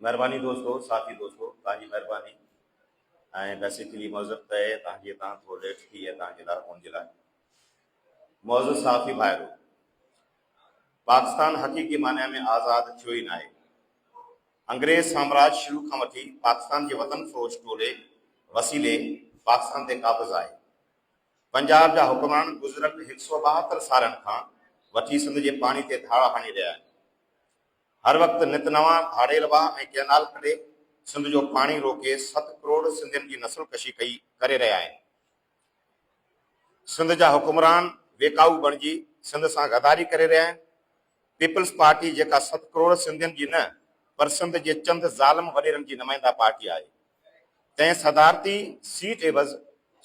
मेहरबानी दोस्तों, साथी दोस्तों, तव्हांजी महिरबानी। ऐं बेसिकली मौज़ूद त आहे तव्हां थोरो लेट थी आहे तव्हांजे लाइ फ़ोन जे लाइ। मौज़ूद साथी भाइरो, पाकिस्तान हक़ीक़ी माने में आज़ाद थियो ई न आहे। अंग्रेज़ साम्राज्य शुरू खां वठी पाकिस्तान जे वतन फ़रोश टोले वसीले पाकिस्तान ते काबिज़ आहे। पंजाब जा हुक्मरान गुज़िरियल 172 सालनि खां वठी सिंध जे पाणी ते धाड़ा हणी रहिया आहिनि। हर वक्त नित नवा भाड़े लबा ऐं कैनाल कढे सिंध जो पानी रोके 7 करोड़ सिंधियुनि जी नस्ल कशी करे रहिया आहिनि। सिंध जा हुक्मरान बेकाबू बणिजी सिंध सां गद्दारी करे रहिया आहिनि। पीपल्स पार्टी जेका 7 करोड़ सिंधियुनि जी न पर सिंध जे चंद ज़ालिम वॾेरनि जी नुमाइंदा पार्टी आहे, तंहिं सदारती सीट एवज़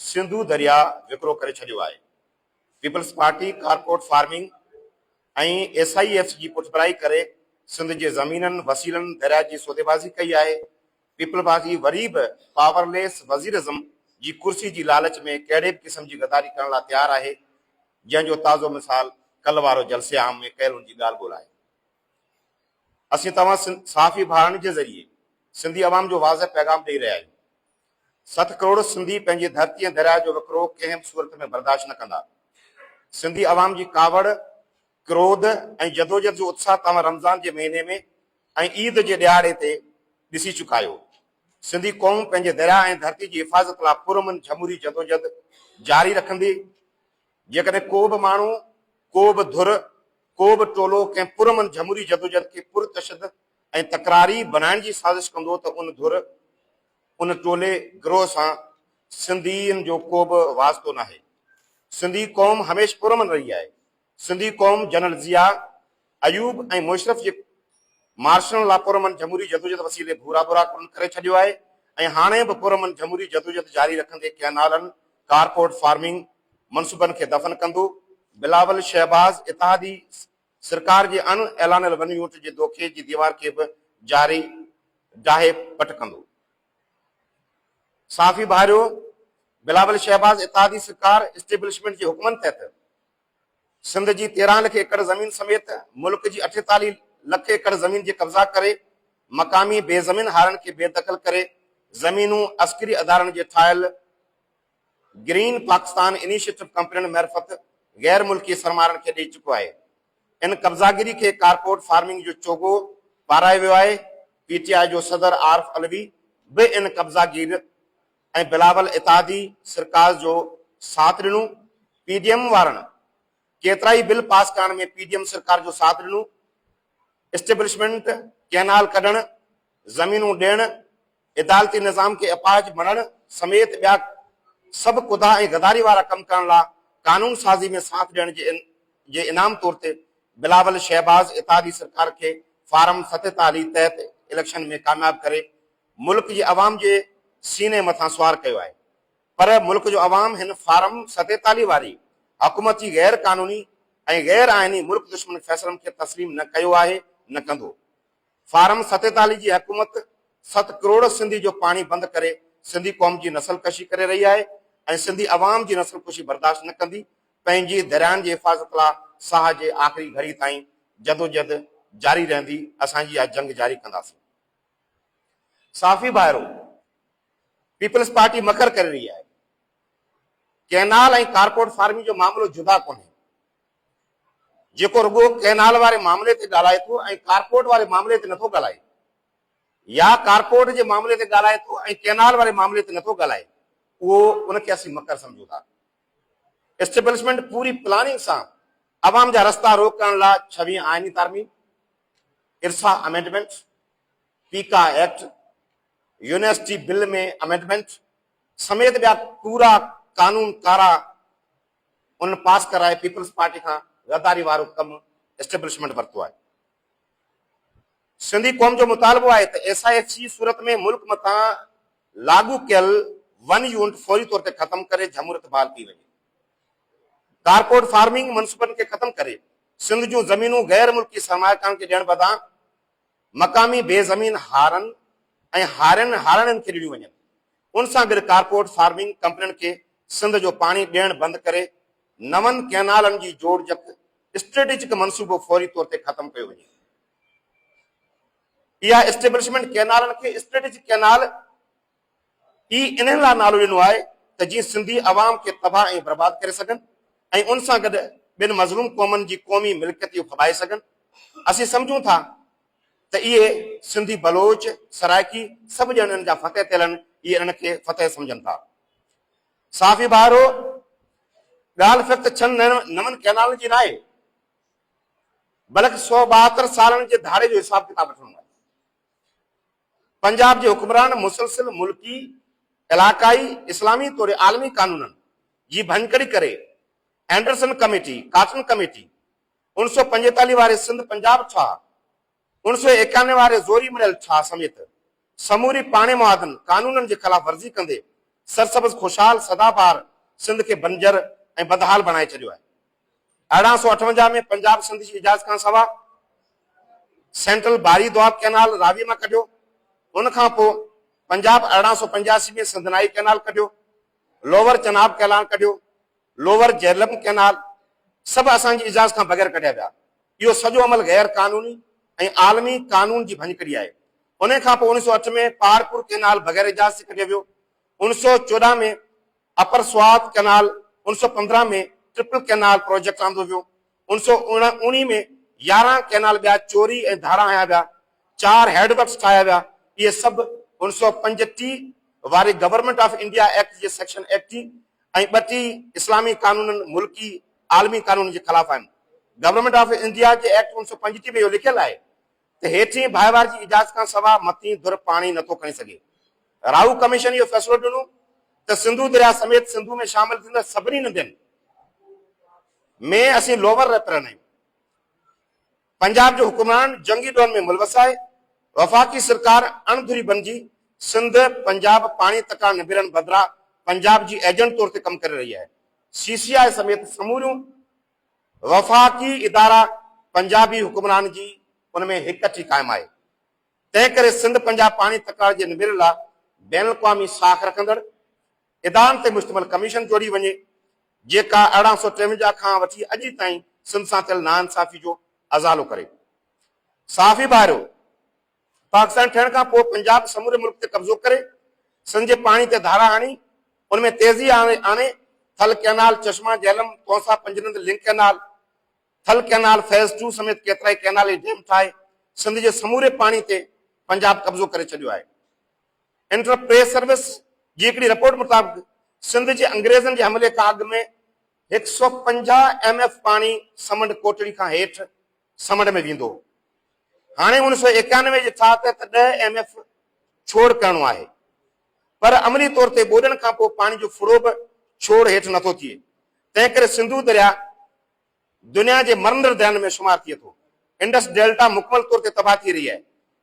सिंधू दरिया विकिरो करे छॾियो आहे। पीपल्स पार्टी कारपोरेट फार्मिंग ऐं SIF जी पुठभराई करे सिंध जे ज़मीननि वसीलनि दरिया जी सौदेबाज़ी कई आहे। पीपल पार्टी वरी बि पावरलेस वज़ीरिज़म जी कुर्सी जी लालच में कहिड़े बि क़िस्म जी गद्दारी करण लाइ तयारु आहे, जंहिंजो ताज़ो मिसाल कल्ह वारो जलसे आम में कयल उनजी ॻाल्हि ॿोल्हि आहे। असीं तव्हां साफ़ी भाउरनि जे ज़रिए सिंधी अवाम जो वाज़ह पैगाम ॾेई रहिया आहियूं। 7 करोड़ सिंधी पंहिंजी धरती ऐं दरिया जो विकिरो कंहिं बि सूरत में बर्दाश्त न कंदा। सिंधी अवाम जी कावड़, क्रोध ऐं जदोजहद जो उत्साह तव्हां रमज़ान जे महीने में ऐं ईद जे ॾियारे ते ॾिसी चुका आहियो। सिंधी क़ौम पंहिंजे दरिया ऐं धरती जी हिफ़ाज़त लाइ पुरमन जमहूरी जदोजहद जारी रखंदी। जेकॾहिं को बि माण्हू, को बि धुर, को बि टोलो कंहिं पुरमन जमहूरी जदोजहद खे पुरतशद ऐं तकरारी बनाइण जी साज़िश कंदो त उन धुर, उन टोले गिरोह सां सिंधियुनि जो को बि वास्तो न आहे। सिंधी क़ौम हमेशह पुरमन रही आहे। सिंधी क़ौम जनरल ज़िया, अयूब ऐं मुशरफ जे मार्शल लाइ पुरमन जमहूरी जदोजहद वसीले भूरा बुरा करे छॾियो आहे ऐं हाणे बि पुरमन जमहूरी जदोजहद जारी रखंदे कैनालनि, कारपोरेट फार्मिंग मनसूबनि खे दफ़न कंदो। बिलावल शहबाज़ इत्तेहादी सरकार जे अन ऐलानियल वनी ऊंट जे दोखे जी दीवार खे बि जारी डाहे पट कंदो। साफ़ी भाइरो, बिलावल शहबाज़ इत्तेहादी सरकार एस्टेब्लिशमेंट जे हुक्मनि तहत सिंध जी 13 लख एकड़ ज़मीन समेत मुल्क जी 48 लख एकड़ ज़मीन जे कब्ज़ा करे मक़ामी बेज़मीन हारनि खे बेदख़ल करे ज़मीनूं अस्करी अदारनि जे ठाहियल ग्रीन पाकिस्तान इनिशिएटिव कंपनियुनि मार्फत गैर मुल्की सरमारनि खे ॾेई चुको आहे। इन कब्ज़ागिरी खे कारपोरेट फार्मिंग जो चोगो पाराए वियो आहे। PTI जो सदर आरिफ अलवी बि इन कब्ज़ागिर ऐं बिलावल इत्तेहादी सरकार जो साथ ॾिनो। PDM वारनि केतिरा ई बिल पास करण में PDM सरकार जो साथ ॾिनो। एस्टेब्लिशमेंट, कैनाल कढण, ज़मीनूं ॾियण, इदालती निज़ाम खे अपाहिज बणण समेत ॿिया सभु कुदा ऐं गदारी वारा कम करण लाइ कानून साज़ी में साथ ॾियण जे इनाम तौर ते बिलावल शहबाज़ इत्तेहादी सरकार खे फार्म 47 तहत इलेक्शन में कामयाब करे मुल्क जी अवाम जे सीने मथां सुवार कयो आहे। पर मुल्क जो अवाम हिन फार्म 47 वारी हुकूमती गैर कानूनी ऐं गैर आइनी मुल्क दुश्मन फैसलनि खे तस्लीम न कयो आहे, न कंदो। फार्म 47 जी हुकूमत 7 करोड़ सिंधी जो पाणी बंदि करे सिंधी क़ौम जी नस्ल कशी करे रही आहे ऐं सिंधी अवाम जी नस्ल कुशी बर्दाश्त न कंदी। पंहिंजी दरियानि जी हिफ़ाज़त लाइ साह जे आख़िरी घड़ी ताईं जदोजहद जारी रहंदी। असांजी इहा जंग जारी कंदासीं। साफ़ी भाइरो, पीपल्स पार्टी मकर करे रही आहे। कैनाल ऐं कारपोरेट फार्मिंग जो मामलो जुदा कोन्हे, जेको रुगो कैनाल वारे मामले ते ॻाल्हाए थो ऐं कारपोरेट वारे मामले ते नथो ॻाल्हाए, या कारपोरेट जे मामले ते ॻाल्हाए थो ऐं कैनाल वारे मामले ते नथो ॻाल्हाए, उहो उनखे असीं मकर सम्झूं था। एस्टेब्लिशमेंट पूरी प्लानिंग सां अवाम जा रस्ता रोकण लाइ 26 आइनी तारमीम, इरसा अमेंडमेंट, पीका एक्ट, यूनिवर्सिटी बिल में अमेंडमेंट समेत ॿिया पूरा कानून कारा उन पास कराए पीपल्स पार्टी खां गद्दारी वारो कमु एस्टेब्लिशमेंट वरितो आहे। सिंधी क़ौम जो मुतालबो आहे त SIF जी सूरत में मुल्क मथां लागू कयल वन यूनिट फौरी तौर ते ख़त्म करे जमहूरियत बहाल थी वञे। कारपोरेट फार्मिंग मनसूबनि खे ख़त्म करे सिंध जूं ज़मीनूं गैर मुल्की सरमायाकारनि खे ॾियण बदिरां मक़ामी बेज़मीन हारनि ऐं हारनि खे ॾिनियूं वञनि। उन सां गॾु कारपोरेट फार्मिंग कंपनियुनि खे सिंध जो पाणी ॾियण बंदि करे नवनि कैनालनि जी जोड़जक स्ट्रेटेजिक मनसूबो फौरी तौर ते ख़त्म कयो वञे। इहा एस्टेब्लिशमेंट कैनालनि खे स्ट्रेटेजिक कैनाल ई इन्हनि लाइ नालो ॾिनो आहे त जीअं सिंधी अवाम खे तबाह ऐं बर्बाद करे सघनि ऐं उन सां गॾु ॿिनि मज़लूम क़ौमनि जी क़ौमी मिल्कियत फबाए सघनि। असीं सम्झूं था त इहे सिंधी बलोच सराइकी सभु ॼणनि जा फतेह थियल आहिनि, इहे इन्हनि खे फतेह सम्झनि था। साफ़ी भाउरो, ॻाल्हि फ़क़्ति छहनि नवनि कैनालनि जी न आहे, बल्कि 172 सालनि जे धारे जो हिसाब किताब वठणो आहे। पंजाब जे हुक्मरान मुसलसिल मुल्की इलाक़ाई इस्लामी तौर आलमी कानूननि जी भंजकड़ी करे एंडरसन कमेटी, काटन कमेटी, 1945 वारे सिंध पंजाब छा, 1991 वारे ज़ोरी मिलियल छा समेत समूरी पाणे मुआदन कानूननि जे ख़िलाफ़ वर्ज़ी कंदे सरसब्ज़ खुशहाल सदाबहार सिंध खे बंजर ऐं बदहाल बणाए छॾियो आहे। 1858 में पंजाब सिंध जी इजाज़त खां सवा सेंट्रल बारी दोआब कैनाल रावी मां कढियो। उन खां पोइ पंजाब 1885 में सिंधनाई कैनाल कढियो, लोवर चनाब कैनाल कढियो, लोवर जेहलम कैनाल सभु असांजी इजाज़त खां बग़ैर कढिया विया। इहो सॼो अमल गैर कानूनी ऐं आलमी कानून जी भंजकड़ी आहे। उन खां पोइ 1908 में पारपुर कैनाल बग़ैर इजाज़त कढियो वियो। 1914 में अपर स्वात कैनाल, 1915 में ट्रिपल कैनाल प्रोजेक्ट आंदो वियो। 1919 में 11 कैनाल ॿिया चोरी ऐं धारा हया विया, 4 हेडवर्क्स ठाहिया विया। इहे सभु 1935 वारे government of India act J section 80 ऐं 32 इस्लामी कानूननि मुल्की आलमी कानून जे ख़िलाफ़ आहिनि। Government of India J act 1935 में इहो लिखियलु आहे त हेठीं भाईवार जी इजाज़त खां सवा मथीं धुर पाणी नथो खणी सघे। राहू कमीशन इहो फ़ैसिलो ॾिनो त सिंधु दरिया समेत सिंधु में शामिल थींदड़ सभिनी नदियुनि में असीं लोवर रहित रहंदा आहियूं। पंजाब जो हुक्मरान जंगी दौर में मुलवस आहे। वफ़ाक़ी सरकार अणधुरी बणिजी सिंध पंजाब पाणी तका निबिरनि बदिरां पंजाब जी एजेंट तौर ते कमु करे रही आहे। CCI समेत समूरियूं वफ़ाक़ी इदारा पंजाबी हुक्मरान जी उन में हिकठी क़ाइमु आहे। तंहिं करे सिंध पंजाब पाणी तका जे निबिरण लाइ बैन अक़वामी साख रखंदड़ इदारनि ते मुश्तमिल कमीशन जोड़ी वञे, जेका 1853 खां वठी अॼु ताईं सिंध सां थियल नाइंसाफ़ी जो अज़ालो करे। साफ़ी भाइरो, पाकिस्तान ठहण खां पोइ पंजाब समूरे मुल्क ते कब्ज़ो करे सिंध जे पाणी ते धारा आणी, उनमें तेज़ी आणे थल कैनाल, चश्मा जेहलम, तौसा, पंजनंद लिंक कैनाल, थल कैनाल फेज़ 2 समेत केतिरा ई कैनाल डैम ठाहे सिंध जे समूरे पाणी ते पंजाब कब्ज़ो करे छॾियो आहे। इंटर प्रेस सर्विस जी हिकिड़ी रिपोर्ट मुताबिक़ सिंध जे अंग्रेज़नि जे हमले खां अॻु में 150 MF पाणी समंड कोटड़ी खां हेठि समंड में वेंदो। हाणे 1991 जे छा त 10 MF छोड़ करणो आहे, पर अमली तौर ते ॿोॾण खां पोइ पाणी जो फुड़ो बि छोड़ हेठि नथो थिए। तंहिं करे सिंधु दरिया दुनिया जे मरंदड़ दरियानि में शुमार थिए थो। इंडस डेल्टा मुकमल तौर ते तबाह थी रही आहे।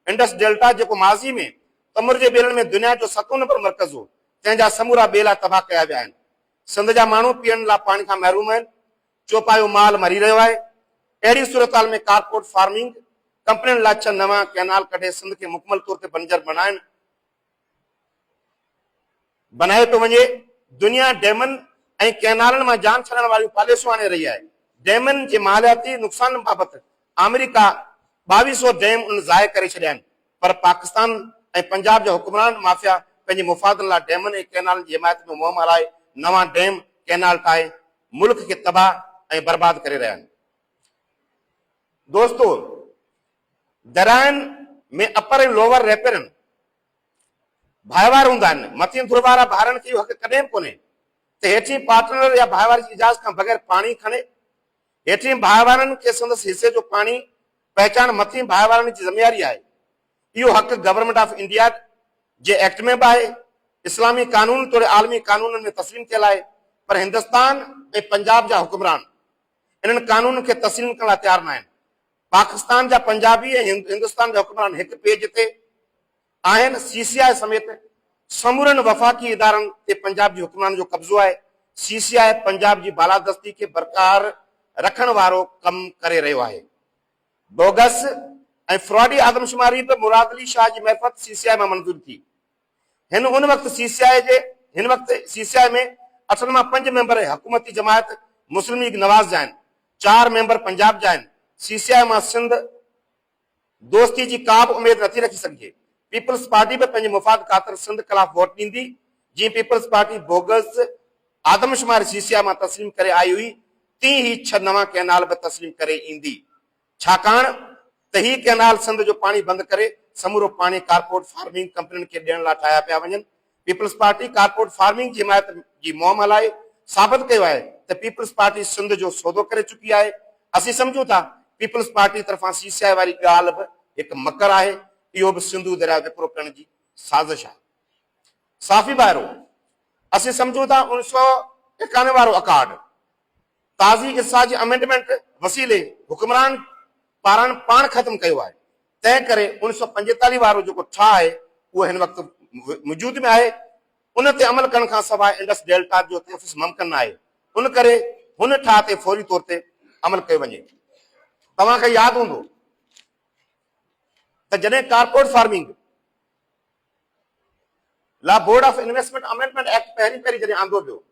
इंडस डेल्टा जेको माज़ी में तमुर जे ॿेलनि में दुनिया जो 7 नंबर मर्कज़ हो, तंहिंजा समूरा ॿेला तबाह कया विया आहिनि। सिंध जा माण्हू पीअण लाइ पाणी खां महरूम आहिनि। चौपायो माल मरी रहियो आहे। अहिड़ी सूरत में कारपोरेट फार्मिंग कंपनियुनि लाइ 6 नवां कैनाल कढे सिंध खे मुकमल तौर ते बंजर बनाए थो वञे। दुनिया डैमनि ऐं कैनालनि मां जान छॾण वारियूं पॉलिसियूं आणे रही आहे। डैमनि जे मालियाती नुक़सान बाबति अमेरिका 2200 डैम उन ज़ाहि करे छॾिया आहिनि, पर पाकिस्तान ऐं पंजाब जा हुक्मरान माफ़िया पंहिंजे मुफ़ादनि लाइ डैमनि ऐं कैनालनि जी हिमायत में मुंहुं हलाए नवां डैम कैनाल ठाहे मुल्क खे तबाह ऐं बर्बाद करे रहिया आहिनि। दोस्तो, दरियानि में अपर ऐं लोवर रेपेरनि भाईवार हूंदा आहिनि। मथीं धुर वारा भाउरनि खे इहो हक़ कॾहिं बि कोन्हे त हेठीं पार्टनर या भाईवार जी इजाज़त खां बग़ैर पाणी खणे। हेठीं भाईवारनि खे संदसि हिसे जो पाणी पहचान मथीं भाईवारनि जी ज़िमेवारी आहे। इहो हक़ government of India J act में बि आहे, इस्लामी कानून तौर आलमी कानूननि में तस्लीम थियल आहे, पर हिंदुस्तान ऐं पंजाब जा हुक्मरान इन्हनि कानून खे तस्लीम करण लाइ तयारु न आहिनि। पाकिस्तान जा पंजाबी ऐं हिंदुस्तान जा हुक्मरान हिकु पेज ते आहिनि। CCI समेत समूरनि वफ़ाक़ी इदारनि ते पंजाब जी हुक्मरान जो कब्ज़ो आहे। CCI पंजाब जी बालादस्ती खे बरक़रार रखण वारो कमु करे रहियो आहे। बोगस ऐं फ्रॉडी आदमशुमारी बि मुराद अली शाह जी महफ़त CCI मां मंज़ूर थी। उन वक़्तु CCI में असल मां 5 मेंबर हुकूमती जमायत मुस्लिम लीग नवाज़ जा आहिनि, 4 मेंबर पंजाब जा आहिनि। CCI मां सिंध दोस्ती जी का उम्मीद नथी रखी सके। पीपल्स पार्टी पे पंहिंजे मुफ़ाद ख़ातिर सिंध खिलाफ वोट ॾींदी। जी पीपल्स पार्टी बोगस आदमशुमार सीसिया में तस्लीम करे आई हुई, तीं ही 6 नवा कैनाल भी तस्लीम करे ईंदी। छाकाणि त ही कैनाल सिंध जो पानी बंद करे समूरो पानी कारपोरेट फार्मिंग कंपनियुनि खे ॾियण लाइ ठाहिया पिया वञनि। पीपल्स पार्टी कारपोरेट फार्मिंग की हिमायत जी मुहिम हलाए साबित कयो आहे त पीपल्स पार्टी सिंध जो सौदो करे चुकी आहे। असीं सम्झूं था पीपल्स पार्टी तरफां सीसिया वारी ॻाल्हि बि हिकु मकर आहे, इहो बि सिंधु दरिया विकिरो करण जी साज़िश आहे। साफ़ी ॿाहिरो असीं सम्झूं था 1991 वारो अकार्ड ताज़ी इस्सा जी अमेंडमेंट वसीले हुक्मरान पारां पाण ख़त्म कयो आहे। तंहिं करे 1945 वारो जेको ठाह आहे उहो हिन वक़्तु मौजूद में आहे। उन ते अमल करण खां सवाइ इंडस डेल्टा जो तहफ़ुज़ मुमकिन न आहे। उन करे हुन ठाह ते फौरी तौर ते अमल कयो वञे। तव्हांखे यादि हूंदो त जॾहिं कारपोरेट फार्मिंग ला board of investment amendment act पहिरीं जॾहिं आंदो वियो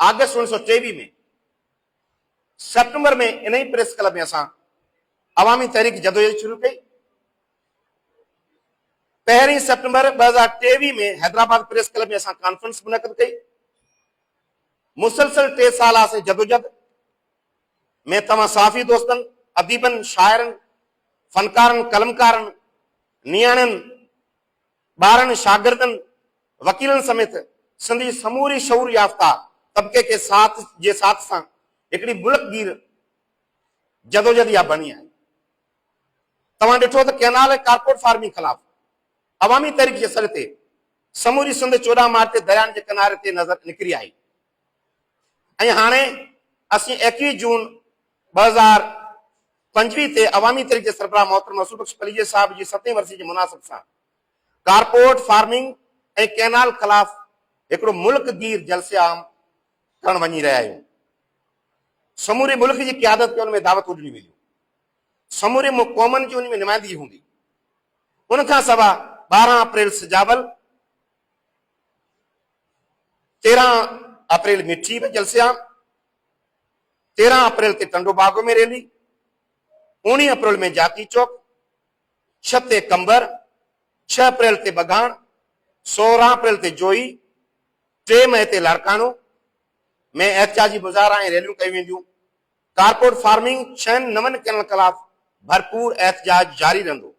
अगस्त 1923 में, सेप्टेंबर में इन ही प्रेस क्लब में असां अवामी तहरीक जदोजहद शुरू कई। 1 सितंबर 2023 में हैदराबाद प्रेस क्लब में असां कॉन्फ्रेंस मुनक़िद कई। मुसलसल 3 साल से जदोजहद में तमाम साफ़ी दोस्तन, अदीबन, शायरन, फनकारन, कलमकारन, नियाणन, बारन, शागिर्दन, वकीलन समेत सिंधी समूरी शऊर याफ्ता तबके के साथ सां हिकड़ी मुल्कगीर जदोजहद या बनी है। तव्हां ॾिठो त कैनाल ऐं कारपोरेट फार्मिंग खिलाफ अवामी तहरीक जे सर ते समूरी सिंध 14 मार्च ते दरियानि जे किनारे ते नज़र निकिरी आई। ऐं हाणे असीं 21 जून 2025 ते अवामी तहरीक जे सरबराह मोहतरम रसूल बख्श पलीजे साहब जी 7वीं वरसी जे मुनासिब सां कारपोरेट फार्मिंग ऐं कैनाल खिलाफ हिकिड़ो मुल्कगीर जलसे आम करण वञी रहिया आहियूं। समूरे मुल्क की क़यादत के उनमें दावत ॾिनी वेंदियूं, समूरे क़ौमनि जी उन में नुमाइंदगी हूंदी। उनखां सवा 12 अप्रैल सिजावल, 13 अप्रैल मिठी में जलसिया, 13 अप्रैल ते टंडो बागो में रैली, 19 अप्रैल में जाती चौक, 6 ते कंबर, 6 अप्रैल ते बगान, 16 अप्रैल ते जोई, 3 मई ते लाड़कानो में एहतजाजी मुज़ाहरा ऐं रैलियूं कई वेंदियूं। कारपोरेट फार्मिंग 6 नवनि कैनल खिलाफ भरपूर एहतजाज जारी रहंदो।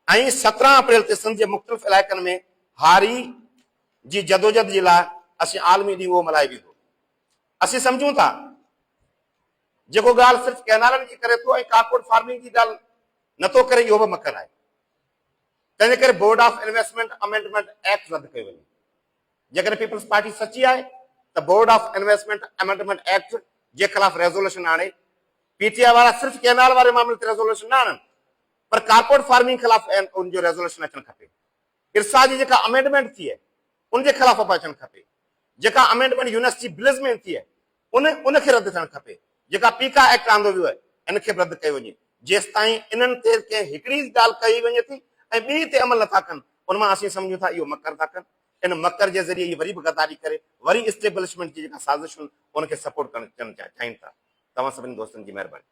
ऐं 17 अप्रैल ते सिंध जे मुख़्तलिफ़ इलाइक़नि में हारी जी जदोजहद जे लाइ असीं आलमी ॾींहुं उहो मल्हायो वेंदो। असीं सम्झूं था जेको ॻाल्हि सिर्फ़ कैनालनि जी करे थो ऐं कारपोरेट फार्मिंग जी ॻाल्हि नथो करे, इहो बि मकर आहे। तंहिंजे करे board of investment amendment act रद्द कयो वञे। जेकॾहिं पीपल्स पार्टी सची आहे त board of investment amendment act जे खिलाफ रेजोल्यूशन आणे। पीटीआई वारा सिर्फ कैनाल वारे मामले ते रेजोल्यूशन न आणनि, पर कारपोरेट फार्मिंग खिलाफ उनजो रेजोल्यूशन अचणु खपे। इरसा जी जेका अमेंडमेंट थी आहे उनजे खिलाफ बि अचणु खपे। जेका अमेंडमेंट यूनिवर्सिटी बिल्स में थी आहे उनखे रद्द थियणु खपे। जेका पीका एक्ट आंदो वियो आहे इनखे बि रद्द कयो वञे। जेसि ताईं इन्हनि ते कंहिं हिकिड़ी ॻाल्हि कई वञे थी ऐं ॿी ते अमल नथा कनि, उन मां असीं सम्झूं था इहो मकर था कनि। इन मकर जे ज़रिए इहे वरी बि गद्दारी करे वरी इस्टेब्लिशमेंट जी जेका साज़िशूं उनखे सपोर्ट करणु चाहिनि था। तव्हां सभिनी दोस्तनि जी महिरबानी।